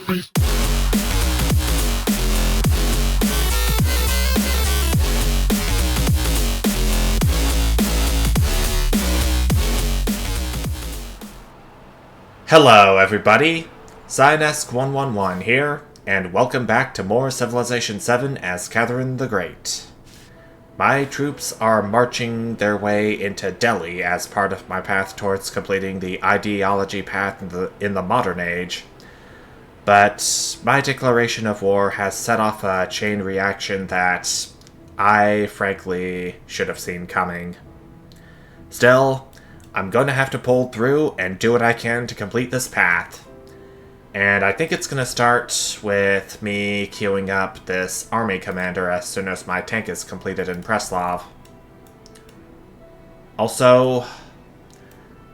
Hello, everybody. Zionesk111 here, and welcome back to more Civilization VII as Catherine the Great. My troops are marching their way into Delhi as part of my path towards completing the ideology path in the modern age. But my declaration of war has set off a chain reaction that I, frankly, should have seen coming. Still, I'm going to have to pull through and do what I can to complete this path. And I think it's going to start with me queuing up this army commander as soon as my tank is completed in Preslav. Also,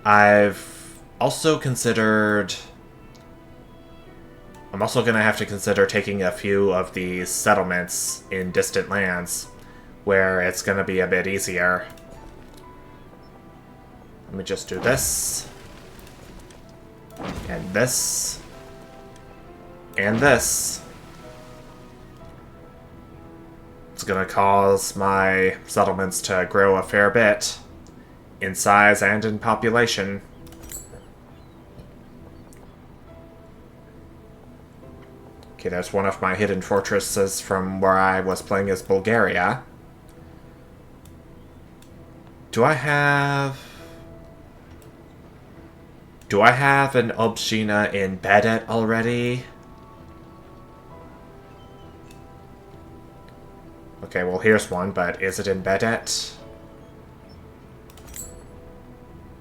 I'm also going to have to consider taking a few of these settlements in distant lands, where it's going to be a bit easier. Let me just do this. And this. And this. It's gonna cause my settlements to grow a fair bit in size and in population. Okay, there's one of my hidden fortresses from where I was playing as Bulgaria. Do I have an Obshina in Bedet already? Okay, well here's one, but is it in Bedet?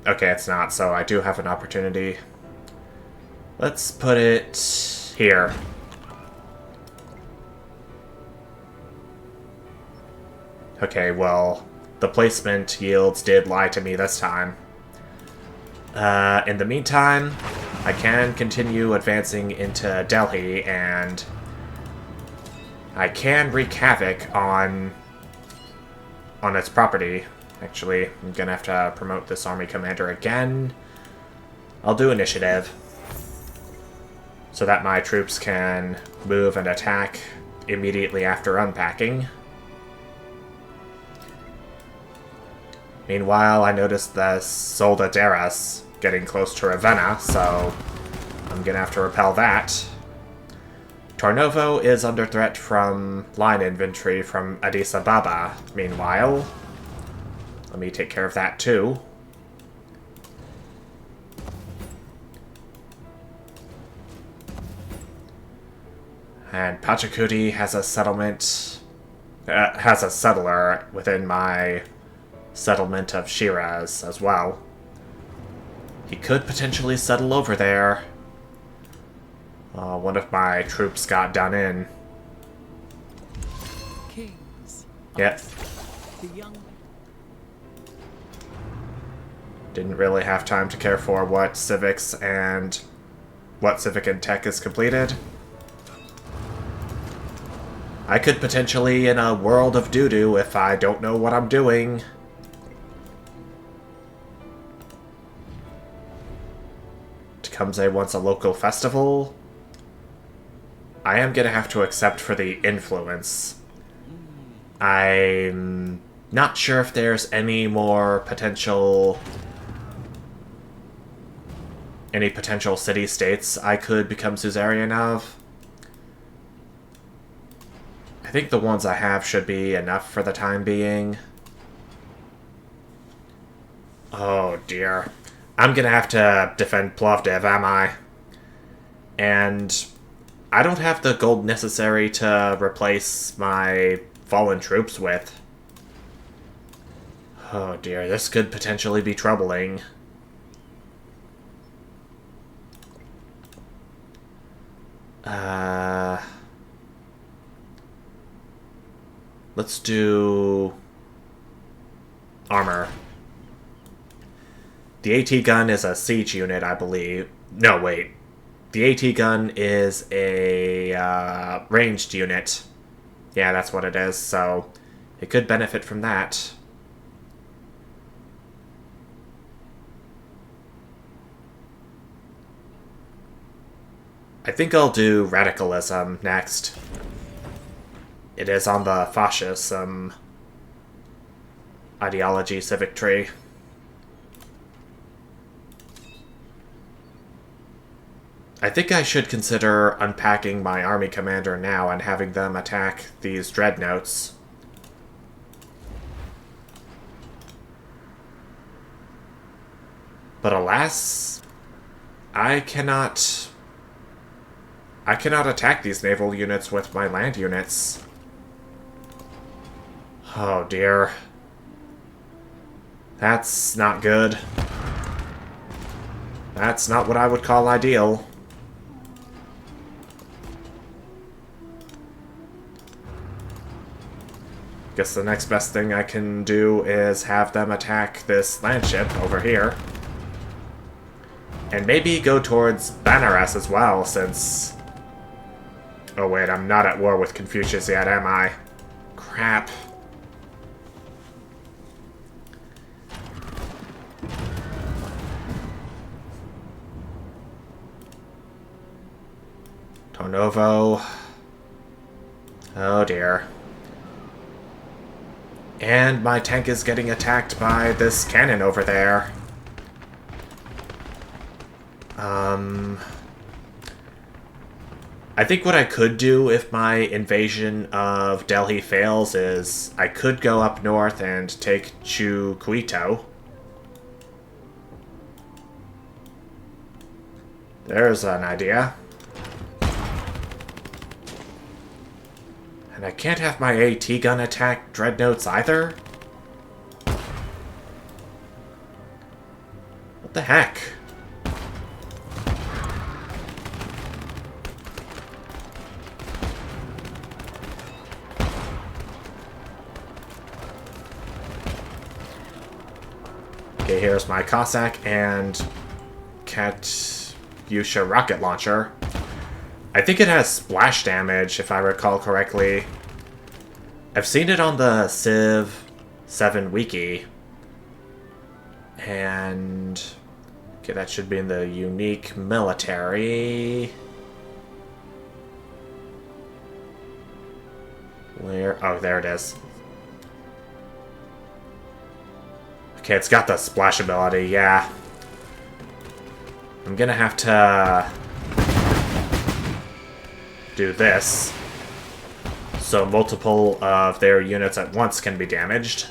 Okay, it's not, so I do have an opportunity. Let's put it here. Okay, well, the placement yields did lie to me this time. In the meantime, I can continue advancing into Delhi, and I can wreak havoc on its property. Actually, I'm gonna have to promote this army commander again. I'll do initiative, so that my troops can move and attack immediately after unpacking. Meanwhile, I noticed the Soldaderas getting close to Ravenna, so I'm gonna have to repel that. Tarnovo is under threat from line infantry from Addis Ababa, meanwhile. Let me take care of that too. And Pachacuti has a settler within my settlement of Shiraz as well. He could potentially settle over there. One of my troops got done in. Kings. Yep. Didn't really have time to care for what civic and tech is completed. I could potentially in a world of doo-doo if I don't know what I'm doing. Tecumseh wants a local festival. I am gonna have to accept for the influence. I'm not sure if there's any potential city-states I could become suzerain of. I think the ones I have should be enough for the time being. Oh dear. I'm gonna have to defend Plovdiv, am I? And I don't have the gold necessary to replace my fallen troops with. Oh dear, this could potentially be troubling. Let's do armor. The AT gun is a siege unit, I believe. No, wait. The AT gun is a ranged unit. Yeah, that's what it is, so it could benefit from that. I I think I'll do radicalism next. It is on the fascism ideology civic tree. I think I should consider unpacking my army commander now and having them attack these dreadnoughts. But alas, I cannot attack these naval units with my land units. Oh dear. That's not good. That's not what I would call ideal. Guess the next best thing I can do is have them attack this landship over here. And maybe go towards Banaras as well, since... Oh wait, I'm not at war with Confucius yet, am I? Crap. Tornovo. Oh dear. And my tank is getting attacked by this cannon over there. I think what I could do if my invasion of Delhi fails is I could go up north and take Chukuito. There's an idea. And I can't have my AT gun attack dreadnoughts either? What the heck? Okay, here's my Cossack and Katyusha rocket launcher. I think it has splash damage, if I recall correctly. I've seen it on the Civ 7 wiki. And... okay, that should be in the unique military. Where? Oh, there it is. Okay, it's got the splash ability, yeah. I'm gonna have to do this, so multiple of their units at once can be damaged.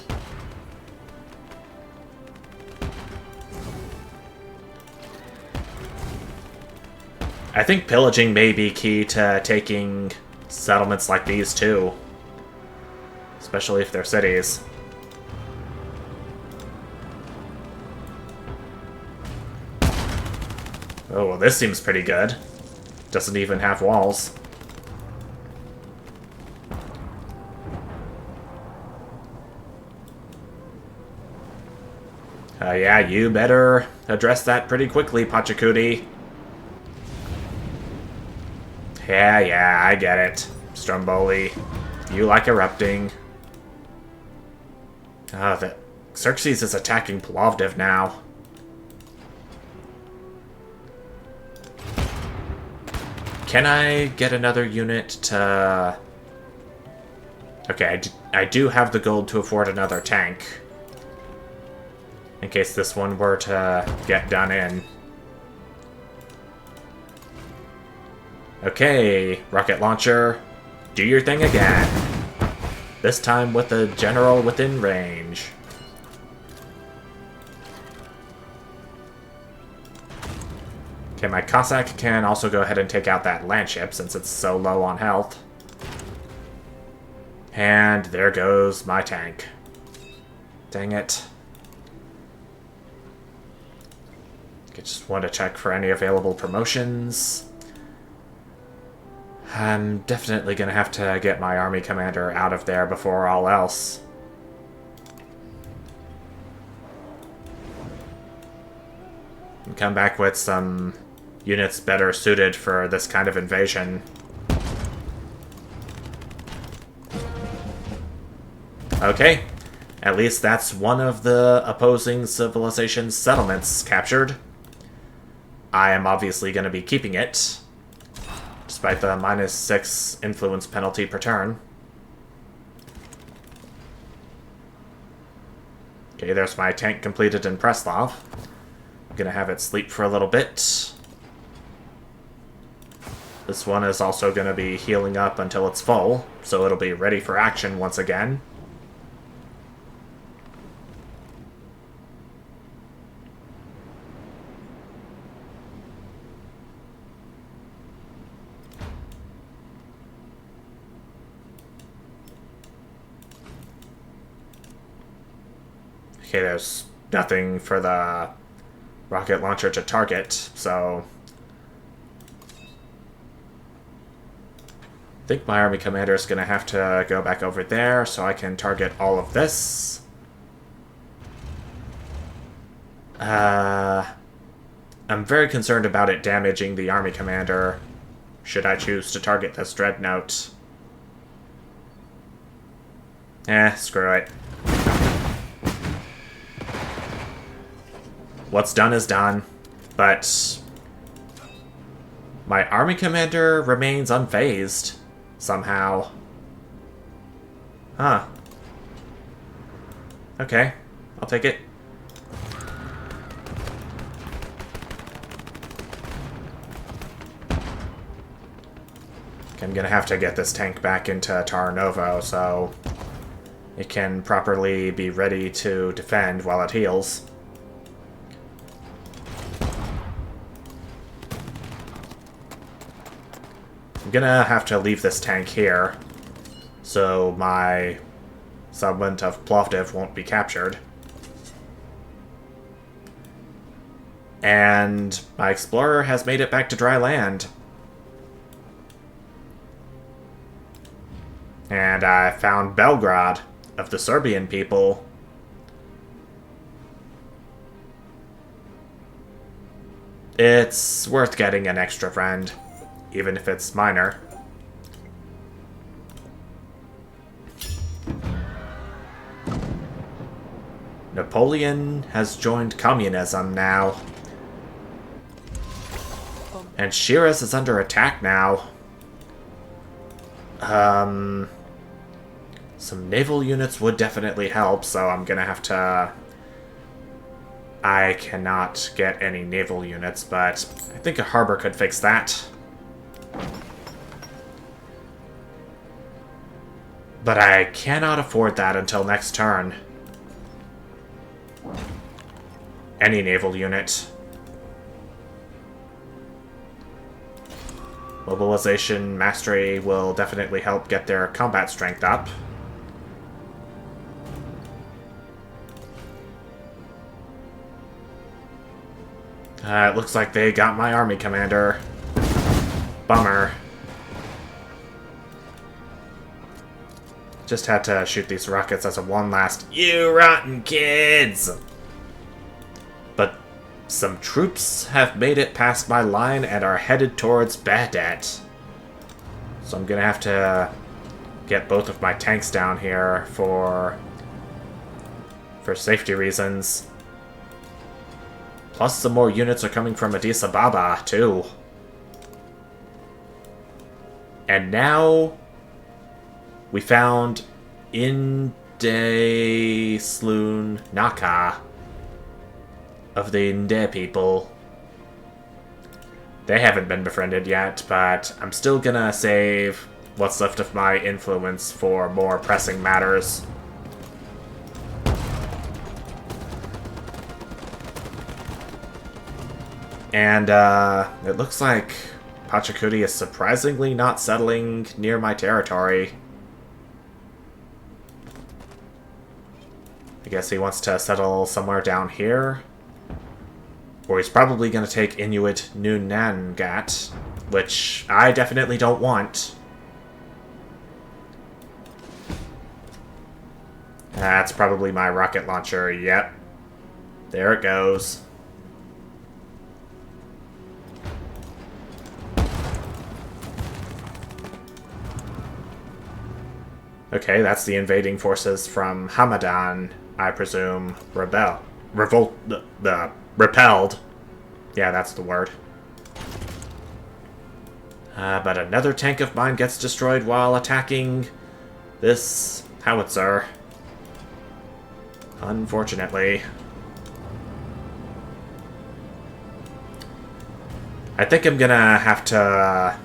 I think pillaging may be key to taking settlements like these too, especially if they're cities. Oh, well, this seems pretty good. Doesn't even have walls. Yeah, you better address that pretty quickly, Pachacuti. Yeah, I get it. Stromboli. You like erupting. Ah, the Xerxes is attacking Plovdiv now. Can I get another unit to... okay, I do have the gold to afford another tank. In case this one were to get done in. Okay, rocket launcher, do your thing again. This time with the general within range. Okay, my Cossack can also go ahead and take out that landship since it's so low on health. And there goes my tank. Dang it. I just want to check for any available promotions. I'm definitely going to have to get my army commander out of there before all else. And come back with some units better suited for this kind of invasion. Okay, at least that's one of the opposing civilization's settlements captured. I am obviously going to be keeping it. despite the -6 influence penalty per turn. Okay, there's my tank completed in Preslav. I'm gonna have it sleep for a little bit. This one is also gonna be healing up until it's full, so it'll be ready for action once again. Okay, there's nothing for the rocket launcher to target, so I think my army commander is going to have to go back over there so I can target all of this. I'm very concerned about it damaging the army commander, should I choose to target this dreadnought. Screw it. What's done is done, but my army commander remains unfazed, somehow. Huh. Okay, I'll take it. I'm gonna have to get this tank back into Tarnovo so it can properly be ready to defend while it heals. I'm gonna have to leave this tank here so my settlement of Plovdiv won't be captured. And my explorer has made it back to dry land. And I found Belgrade of the Serbian people. It's worth getting an extra friend, even if it's minor. Napoleon has joined communism now. And Shiraz is under attack now. Some naval units would definitely help, so I'm gonna have to... I cannot get any naval units, but I think a harbor could fix that. But I cannot afford that until next turn. Any naval unit. Mobilization mastery will definitely help get their combat strength up. It looks like they got my army commander. Bummer. Just had to shoot these rockets as a one last, "You rotten kids!" But some troops have made it past my line and are headed towards Baghdad. So I'm gonna have to get both of my tanks down here for safety reasons. Plus some more units are coming from Addis Ababa, too. And now we found Inde Sloon Naka of the Inde people. They haven't been befriended yet, but I'm still gonna save what's left of my influence for more pressing matters. And it looks like Pachacuti is surprisingly not settling near my territory. I guess he wants to settle somewhere down here. Or he's probably going to take Inuit Nunangat, which I definitely don't want. That's probably my rocket launcher, yep. There it goes. Okay, that's the invading forces from Hamadan, I presume. Repelled. Yeah, that's the word. But another tank of mine gets destroyed while attacking this howitzer. Unfortunately. I think I'm gonna have to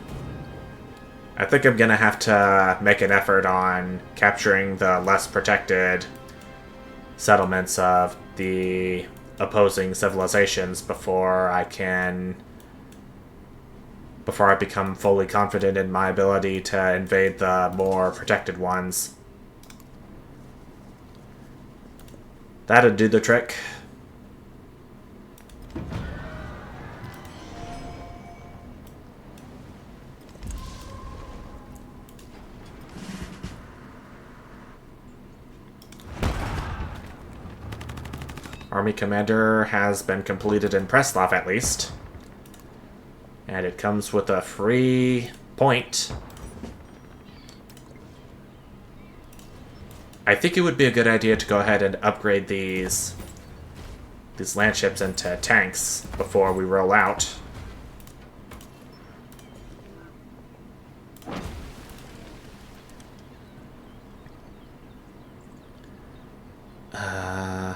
make an effort on capturing the less protected settlements of the opposing civilizations before I become fully confident in my ability to invade the more protected ones. That'd do the trick. Army Commander has been completed in Preslav, at least. And it comes with a free point. I think it would be a good idea to go ahead and upgrade these land ships into tanks before we roll out. A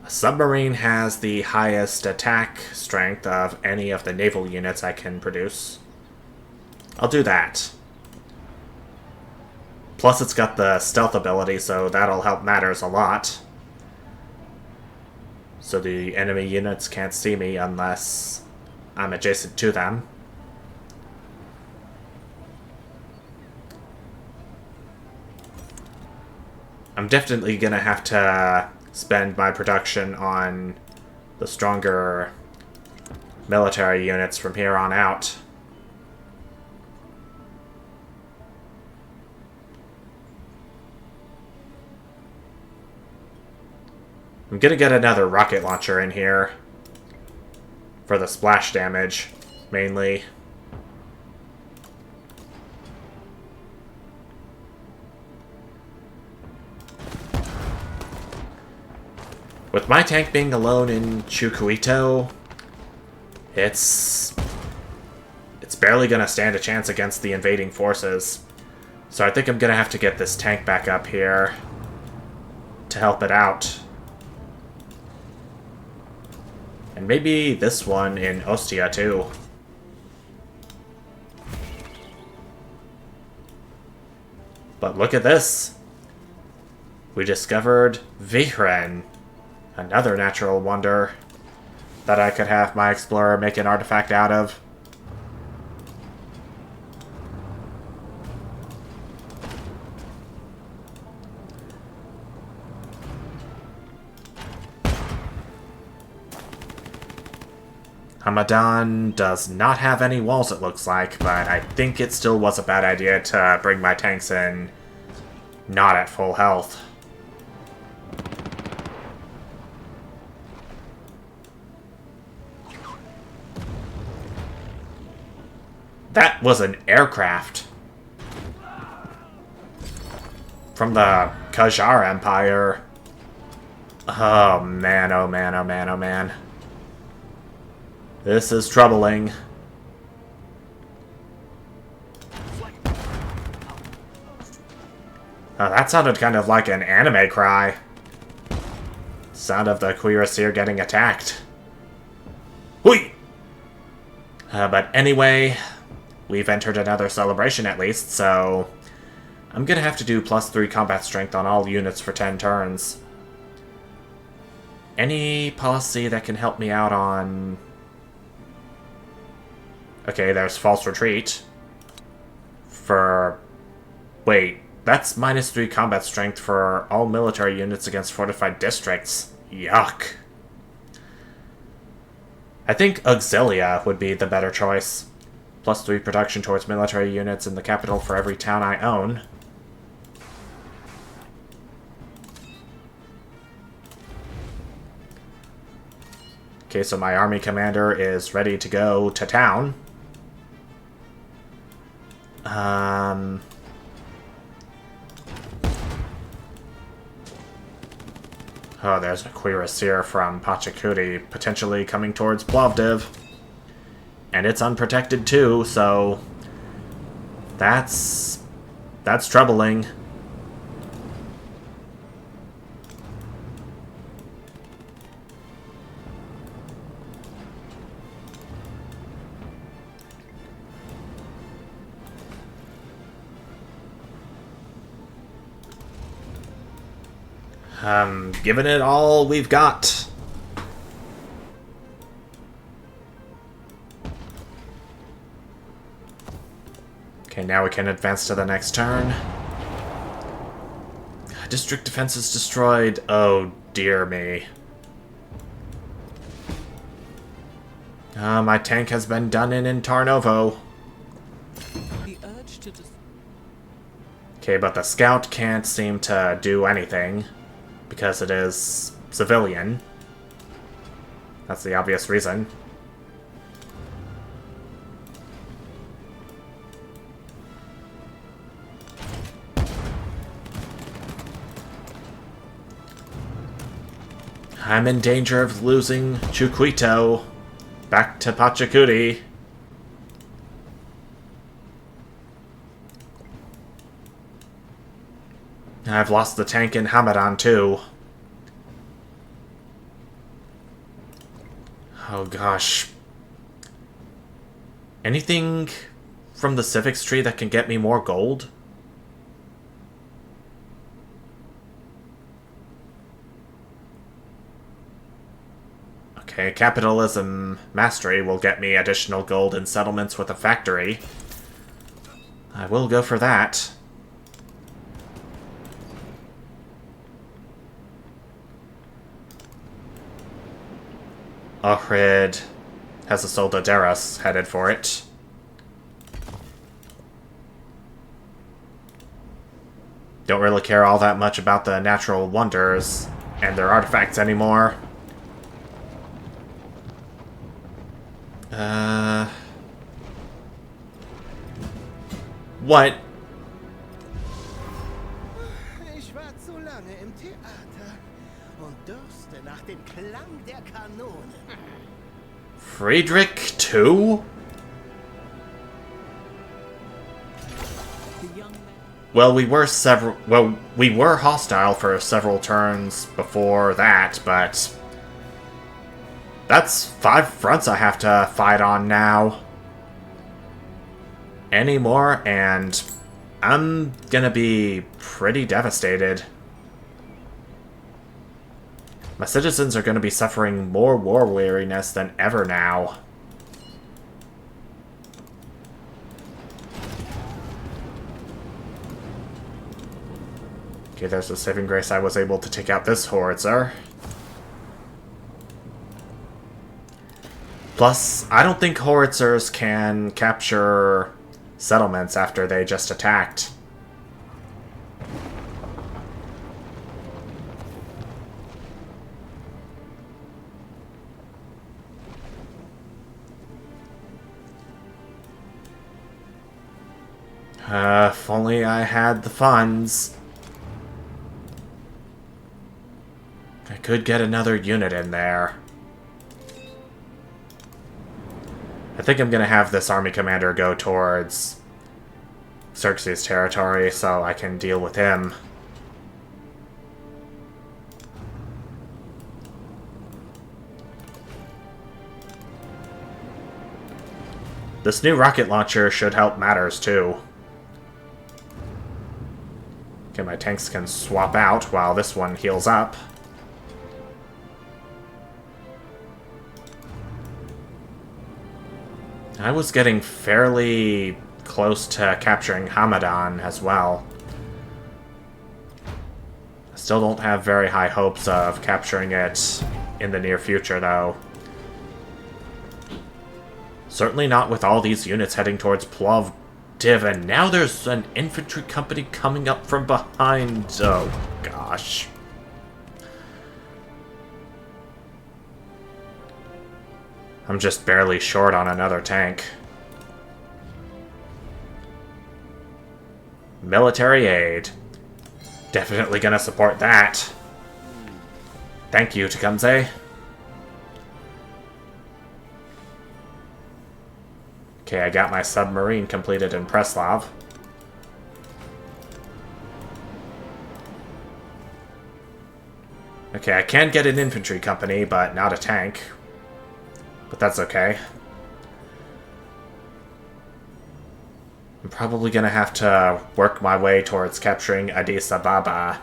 submarine has the highest attack strength of any of the naval units I can produce. I'll do that. Plus it's got the stealth ability, so that'll help matters a lot. So the enemy units can't see me unless I'm adjacent to them. I'm definitely gonna have to spend my production on the stronger military units from here on out. I'm gonna get another rocket launcher in here for the splash damage, mainly. With my tank being alone in Chucuito, it's barely gonna stand a chance against the invading forces. So I think I'm gonna have to get this tank back up here to help it out. And maybe this one in Ostia, too. But look at this. We discovered VII, another natural wonder that I could have my explorer make an artifact out of. Hamadan does not have any walls, it looks like, but I think it still was a bad idea to bring my tanks in not at full health. That was an aircraft from the Qajar Empire. Oh man, oh man, oh man, oh man. This is troubling. Oh, that sounded kind of like an anime cry. Sound of the cuirassier getting attacked. Hui! But anyway, we've entered another celebration at least, so I'm gonna have to do +3 combat strength on all units for 10 turns. Any policy that can help me out on... Okay, there's false retreat. For... Wait, that's -3 combat strength for all military units against fortified districts. Yuck. I think Auxilia would be the better choice. +3 production towards military units in the capital for every town I own. Okay, so my army commander is ready to go to town. Oh, there's a cuirassier from Pachacudi, potentially coming towards Plovdiv. and it's unprotected too, so that's troubling. Giving it all we've got. Okay, now we can advance to the next turn. District defense is destroyed. Oh, dear me. My tank has been done in Tarnovo. Okay, but the scout can't seem to do anything because it is civilian. That's the obvious reason. I'm in danger of losing Chukwito back to Pachacuti. I've lost the tank in Hamadan too. Oh gosh. Anything from the civics tree that can get me more gold? Okay, capitalism mastery will get me additional gold in settlements with a factory. I will go for that. Ohrid has a Soldaderas headed for it. Don't really care all that much about the natural wonders and their artifacts anymore. What? Ich war zu lange im Theater und dürste nach dem Klang der Kanone. Friedrich II? Well, we were hostile for several turns before that, but that's 5 fronts I have to fight on now. Any more, and I'm gonna be pretty devastated. My citizens are gonna be suffering more war weariness than ever now. Okay, there's a saving grace. I was able to take out this howitzer. Plus, I don't think howitzers can capture settlements after they just attacked. If only I had the funds. I could get another unit in there. I think I'm gonna have this army commander go towards Xerxes' territory so I can deal with him. This new rocket launcher should help matters too. Okay, my tanks can swap out while this one heals up. I was getting fairly close to capturing Hamadan as well. I still don't have very high hopes of capturing it in the near future, though. Certainly not with all these units heading towards Plovdiv, and now there's an infantry company coming up from behind. Oh, gosh. I'm just barely short on another tank. Military aid. Definitely gonna support that. Thank you, Tecumseh. Okay, I got my submarine completed in Preslav. Okay, I can get an infantry company, but not a tank. But that's okay. I'm probably gonna have to work my way towards capturing Addis Ababa,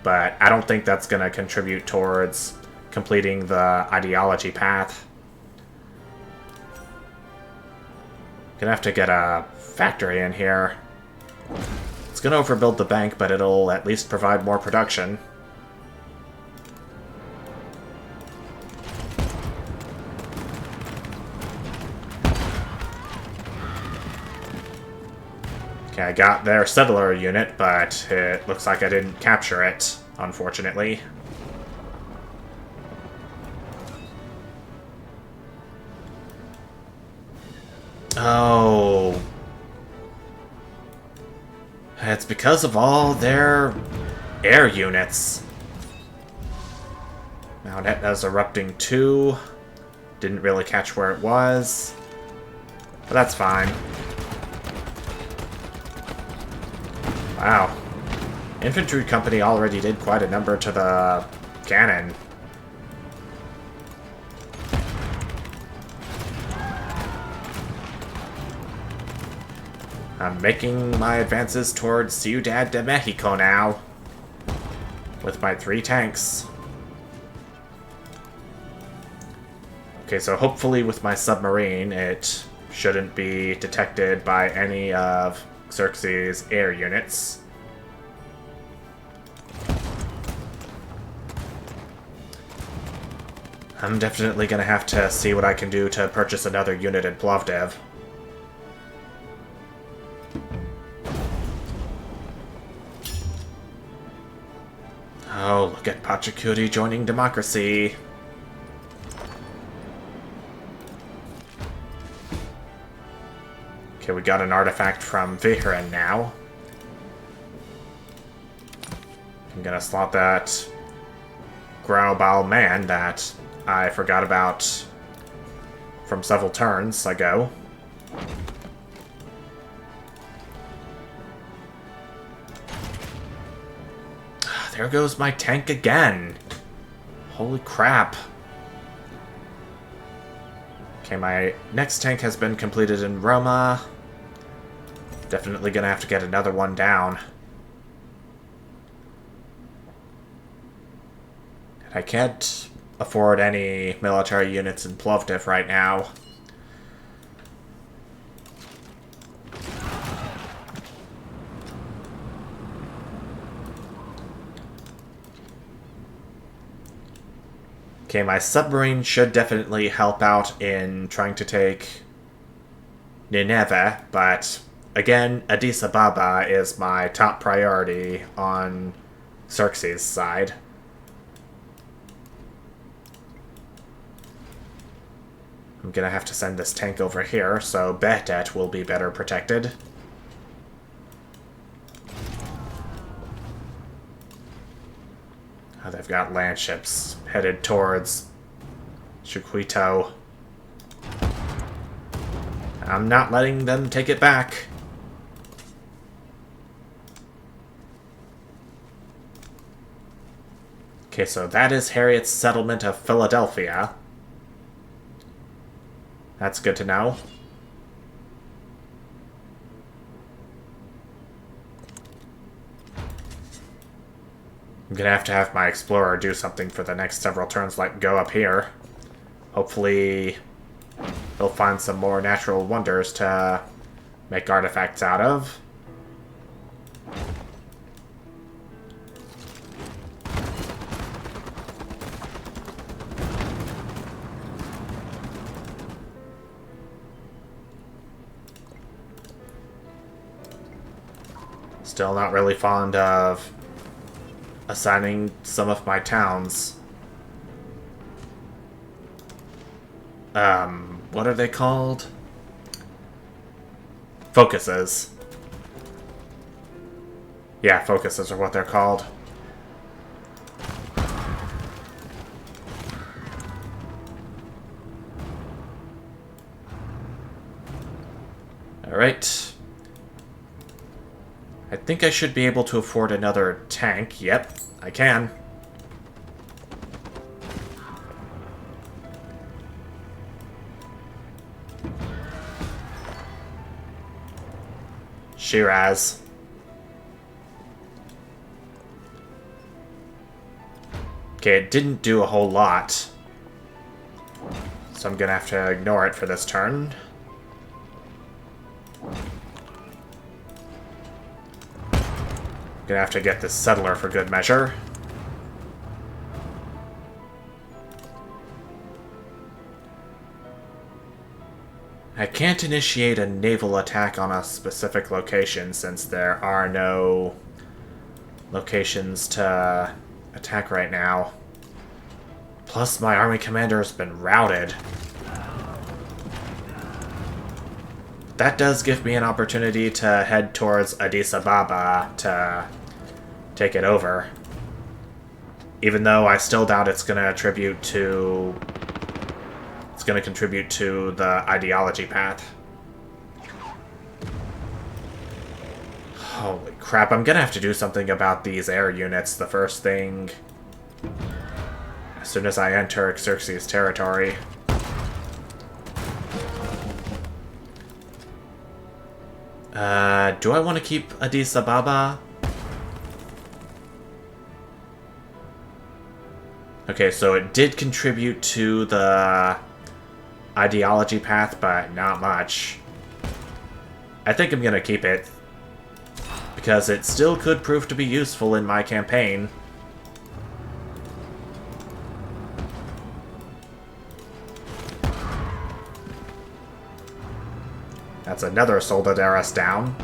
but I don't think that's gonna contribute towards completing the ideology path. Gonna have to get a factory in here. It's gonna overbuild the bank, but it'll at least provide more production. Okay, I got their settler unit, but it looks like I didn't capture it, unfortunately. Oh. It's because of all their air units. Mount Etna's erupting too. Didn't really catch where it was. But that's fine. Wow. Infantry company already did quite a number to the cannon. I'm making my advances towards Ciudad de Mexico now. With my 3 tanks. Okay, so hopefully with my submarine, it shouldn't be detected by any of Xerxes' air units. I'm definitely gonna have to see what I can do to purchase another unit in Plovdiv. Oh, look at Pachacuri joining democracy. Okay, we got an artifact from VII now. I'm gonna slot that Graubal man that I forgot about from several turns ago. There goes my tank again. Holy crap. Okay, my next tank has been completed in Roma. Definitely gonna have to get another one down. And I can't afford any military units in Plovdiv right now. Okay, my submarine should definitely help out in trying to take Nineveh, but again, Addis Ababa is my top priority on Xerxes' side. I'm gonna have to send this tank over here, so Behdet will be better protected. Oh, they've got land ships headed towards Chiquito. I'm not letting them take it back. Okay, so that is Harriet's settlement of Philadelphia. That's good to know. I'm gonna have to have my explorer do something for the next several turns, like go up here. Hopefully he'll find some more natural wonders to make artifacts out of. Still not really fond of assigning some of my towns. What are they called? Focuses. Yeah, focuses are what they're called. Alright. I think I should be able to afford another tank. Yep, I can. Shiraz. Okay, it didn't do a whole lot. So I'm gonna have to ignore it for this turn. Gonna have to get this settler for good measure. I can't initiate a naval attack on a specific location since there are no locations to attack right now. Plus, my army commander has been routed. That does give me an opportunity to head towards Addis Ababa to take it over. Even though I still doubt it's going to contribute to the ideology path. Holy crap, I'm gonna have to do something about these air units the first thing as soon as I enter Xerxes' territory. Do I want to keep Addis Ababa? Okay, so it did contribute to the ideology path, but not much. I think I'm gonna keep it, because it still could prove to be useful in my campaign. That's another Soldaderas down.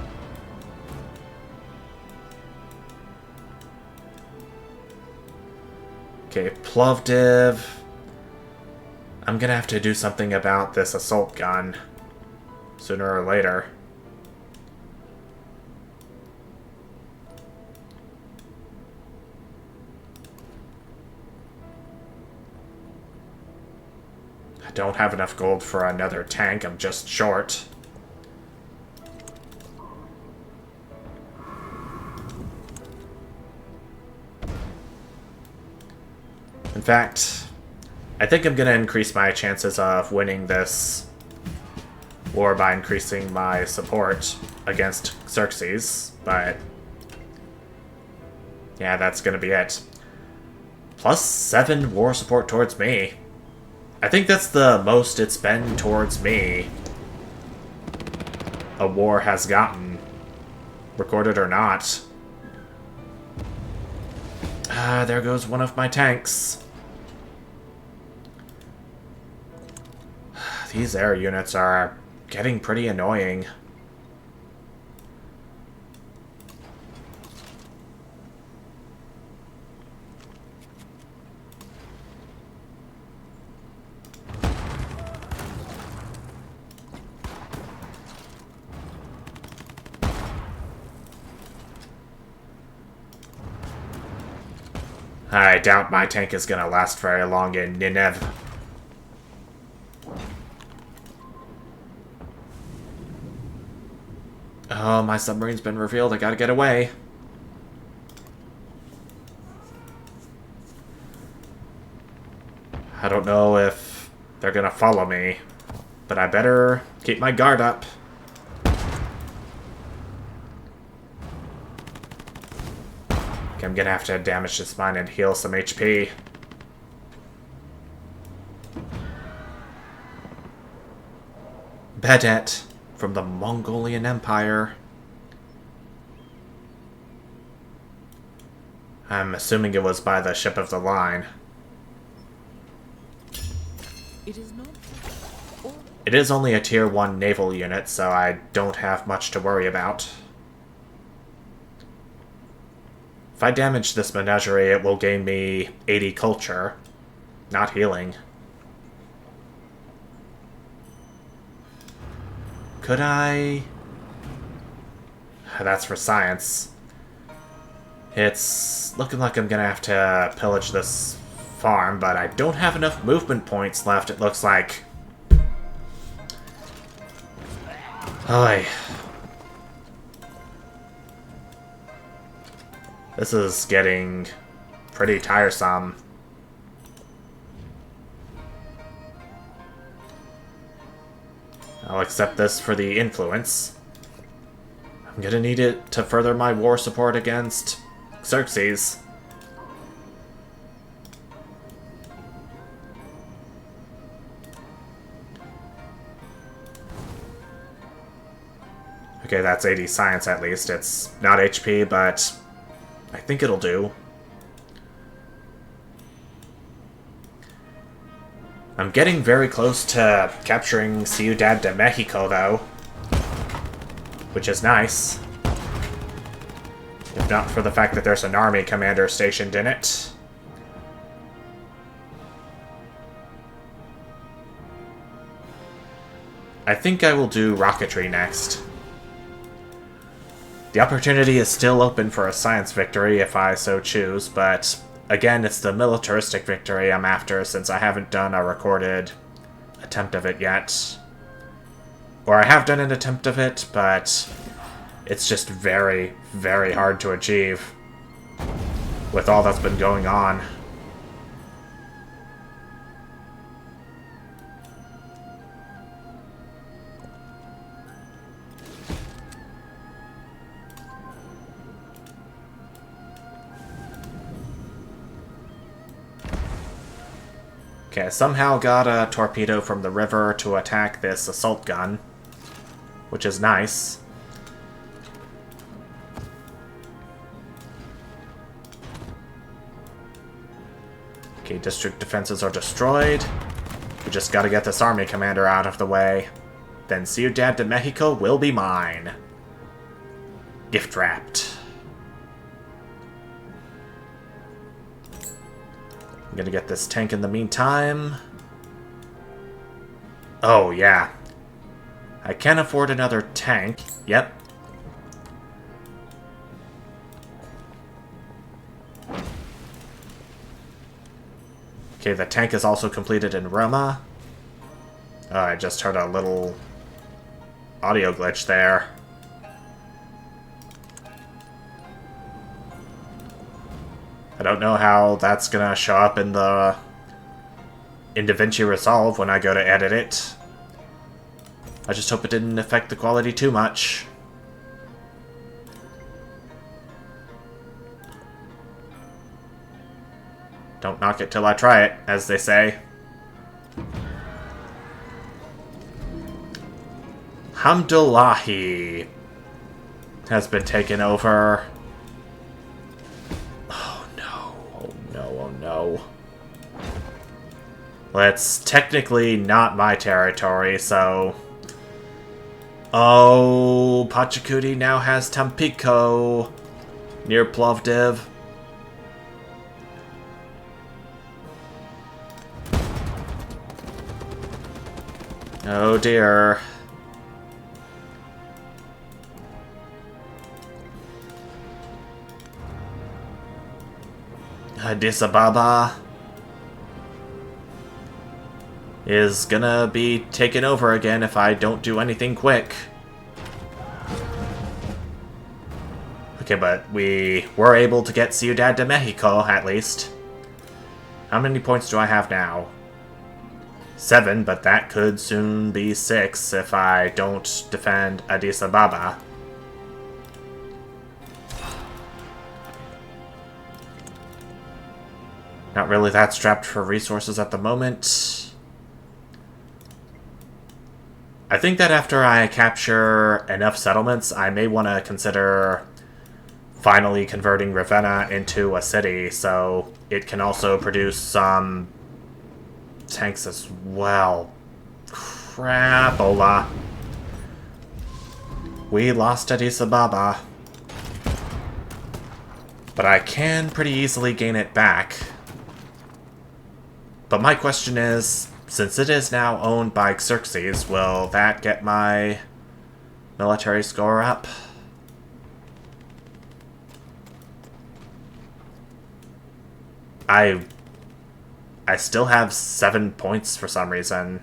Okay, Plovdiv. I'm gonna have to do something about this assault gun sooner or later. I don't have enough gold for another tank, I'm just short. In fact, I think I'm going to increase my chances of winning this war by increasing my support against Xerxes, but yeah, that's going to be it. +7 war support towards me. I think that's the most it's been towards me a war has gotten, recorded or not. There goes one of my tanks. These air units are getting pretty annoying. I doubt my tank is gonna last very long in Nineveh. Oh, my submarine's been revealed. I gotta get away. I don't know if they're gonna follow me, but I better keep my guard up. Okay, I'm gonna have to damage this mine and heal some HP. Bedet from the Mongolian Empire. I'm assuming it was by the ship of the line. It is only a tier 1 naval unit, so I don't have much to worry about. If I damage this menagerie, it will gain me 80 culture, not healing. Could I? That's for science. It's looking like I'm gonna have to pillage this farm, but I don't have enough movement points left, it looks like. Oy. This is getting pretty tiresome. I'll accept this for the influence. I'm gonna need it to further my war support against Xerxes. Okay, that's 80 science at least. It's not HP, but I think it'll do. I'm getting very close to capturing Ciudad de Mexico, though. Which is nice. If not for the fact that there's an army commander stationed in it. I think I will do rocketry next. The opportunity is still open for a science victory if I so choose, but again, it's the militaristic victory I'm after since I haven't done a recorded attempt of it yet. Or I have done an attempt of it, but it's just very, very hard to achieve with all that's been going on. Okay, I somehow got a torpedo from the river to attack this assault gun, which is nice. Okay, district defenses are destroyed. We just gotta get this army commander out of the way. Then Ciudad de Mexico will be mine. Gift wrapped. I'm gonna get this tank in the meantime. Oh, yeah. I can't afford another tank. Yep. Okay, the tank is also completed in Roma. Oh, I just heard a little audio glitch there. I don't know how that's gonna show up in the DaVinci Resolve when I go to edit it. I just hope it didn't affect the quality too much. Don't knock it till I try it, as they say. Hamdullahi has been taken over. Oh no, oh no, oh no. Well, it's technically not my territory, so... Oh, Pachacuti now has Tampico near Plovdiv. Oh dear. Addis Ababa is gonna be taken over again if I don't do anything quick. Okay, but we were able to get Ciudad de Mexico, at least. How many points do I have now? 7, but that could soon be 6 if I don't defend Addis Ababa. Not really that strapped for resources at the moment. I think that after I capture enough settlements, I may want to consider finally converting Ravenna into a city, so it can also produce some tanks as well. Crapola. We lost Addis Ababa. But I can pretty easily gain it back. But my question is, since it is now owned by Xerxes, will that get my military score up? I still have 7 points for some reason.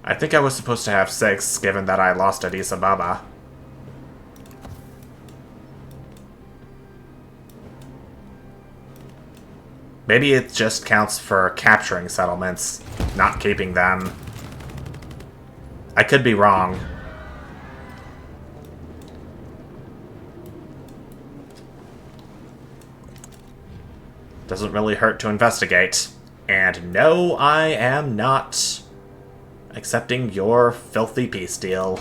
I think I was supposed to have 6, given that I lost Addis Ababa. Maybe it just counts for capturing settlements, not keeping them. I could be wrong. Doesn't really hurt to investigate. And no, I am not accepting your filthy peace deal.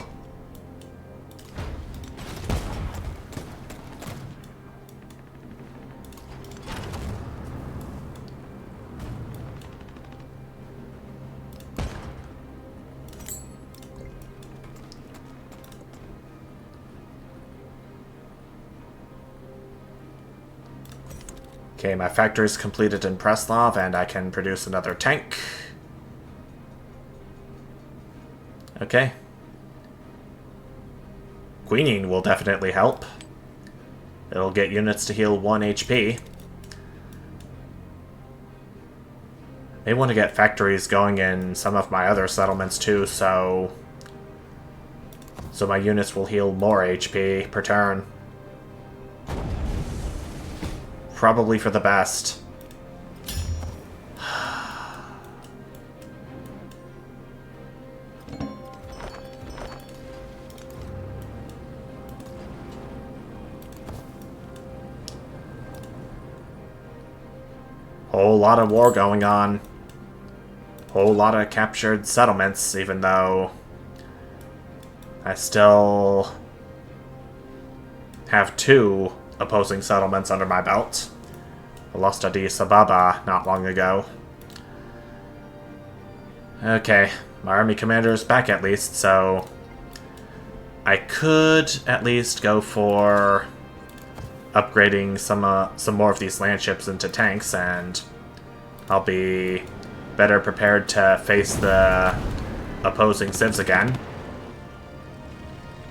Okay, my factory's completed in Preslov, and I can produce another tank. Okay. Queening will definitely help. It'll get units to heal 1 HP. May want to get factories going in some of my other settlements too, so my units will heal more HP per turn. Probably for the best. Whole lot of war going on. Whole lot of captured settlements, even though I still have 2 opposing settlements under my belt. I lost Addis Ababa not long ago. Okay, my army commander is back at least, so I could at least go for upgrading some more of these landships into tanks, and I'll be better prepared to face the opposing civs again.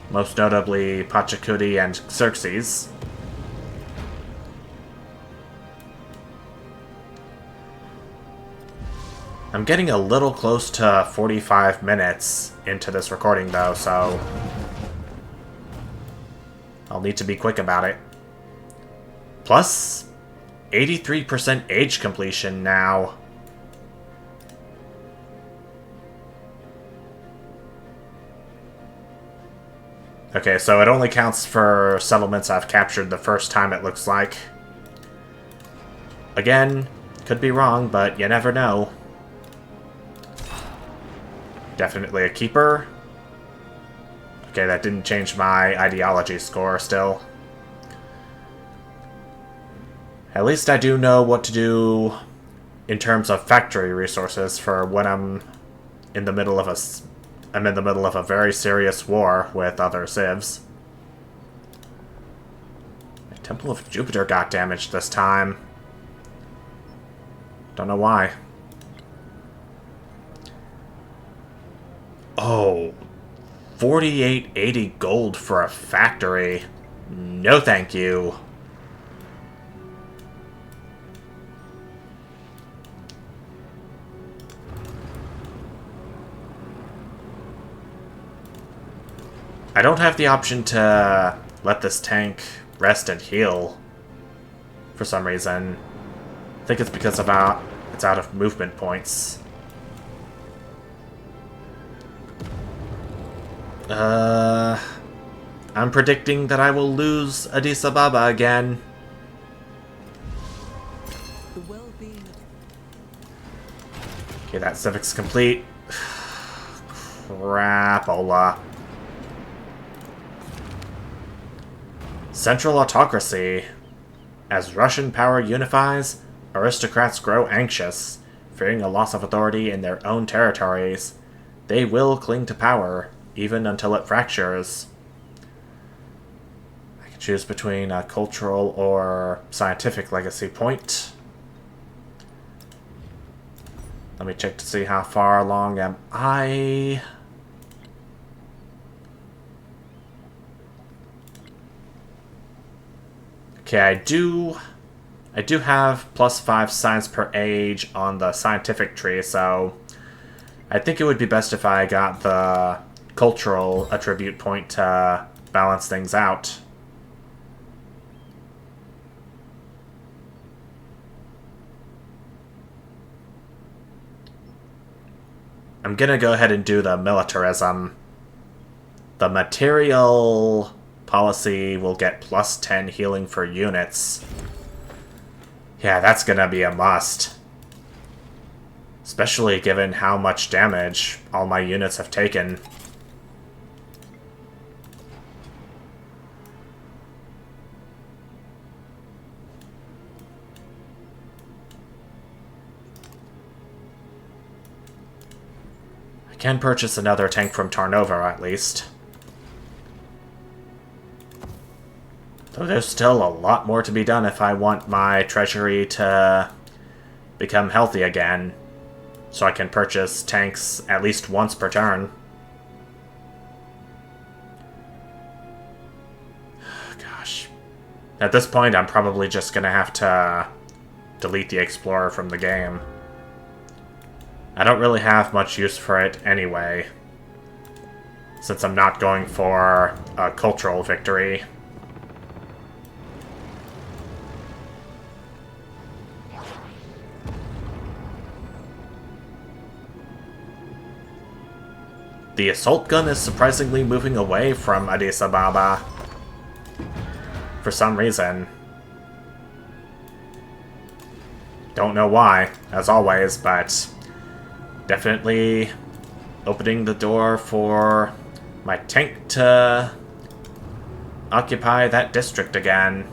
Most notably Pachacuti and Xerxes. I'm getting a little close to 45 minutes into this recording though, so I'll need to be quick about it. Plus, 83% age completion now. Okay, so it only counts for settlements I've captured the first time, it looks like. Again, could be wrong, but you never know. Definitely a keeper. Okay, that didn't change my ideology score still. At least I do know what to do in terms of factory resources for when I'm in the middle of a very serious war with other civs. The Temple of Jupiter got damaged this time. Don't know why. Oh, 4880 gold for a factory. No thank you. I don't have the option to let this tank rest and heal for some reason. I think it's because it's out of movement points. I'm predicting that I will lose Addis Ababa again. Okay, that civic's complete. Crapola. Central autocracy. As Russian power unifies, aristocrats grow anxious, fearing a loss of authority in their own territories. They will cling to power, even until it fractures. I can choose between a cultural or scientific legacy point. Let me check to see how far along am I. Okay, I do have +5 science per age on the scientific tree, so I think it would be best if I got the cultural attribute point to balance things out. I'm gonna go ahead and do the militarism. The material policy will get plus 10 healing for units. Yeah, that's gonna be a must. Especially given how much damage all my units have taken. I can purchase another tank from Tarnova, at least. Though there's still a lot more to be done if I want my treasury to become healthy again, so I can purchase tanks at least once per turn. Gosh. At this point, I'm probably just gonna have to delete the Explorer from the game. I don't really have much use for it anyway, since I'm not going for a cultural victory. The assault gun is surprisingly moving away from Addis Ababa. For some reason. Don't know why, as always, but definitely opening the door for my tank to occupy that district again.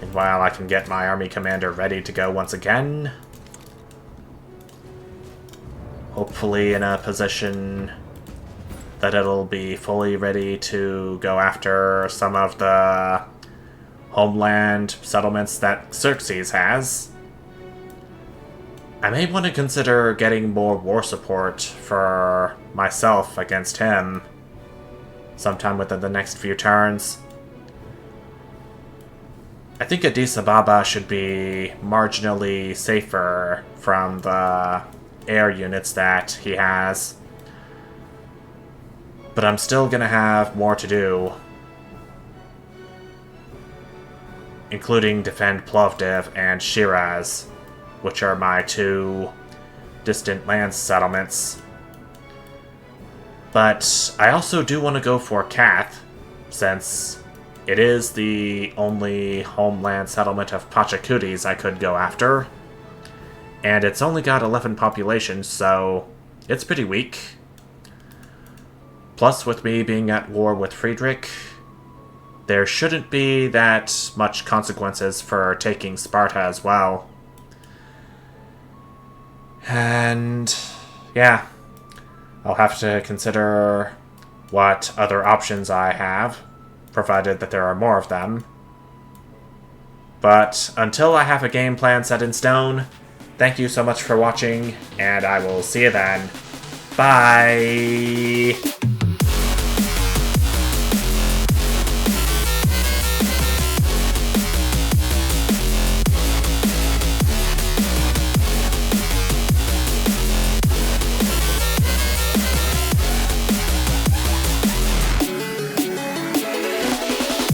Meanwhile, I can get my army commander ready to go once again. Hopefully in a position that it'll be fully ready to go after some of the homeland settlements that Xerxes has. I may want to consider getting more war support for myself against him sometime within the next few turns. I think Addis Ababa should be marginally safer from the air units that he has. But I'm still gonna have more to do, including defend Plovdiv and Shiraz, which are my two distant land settlements. But I also do want to go for Kath, since it is the only homeland settlement of Pachacutis I could go after. And it's only got 11 population, so it's pretty weak. Plus, with me being at war with Friedrich, there shouldn't be that much consequences for taking Sparta as well. And yeah, I'll have to consider what other options I have, provided that there are more of them. But until I have a game plan set in stone, thank you so much for watching, and I will see you then. Bye!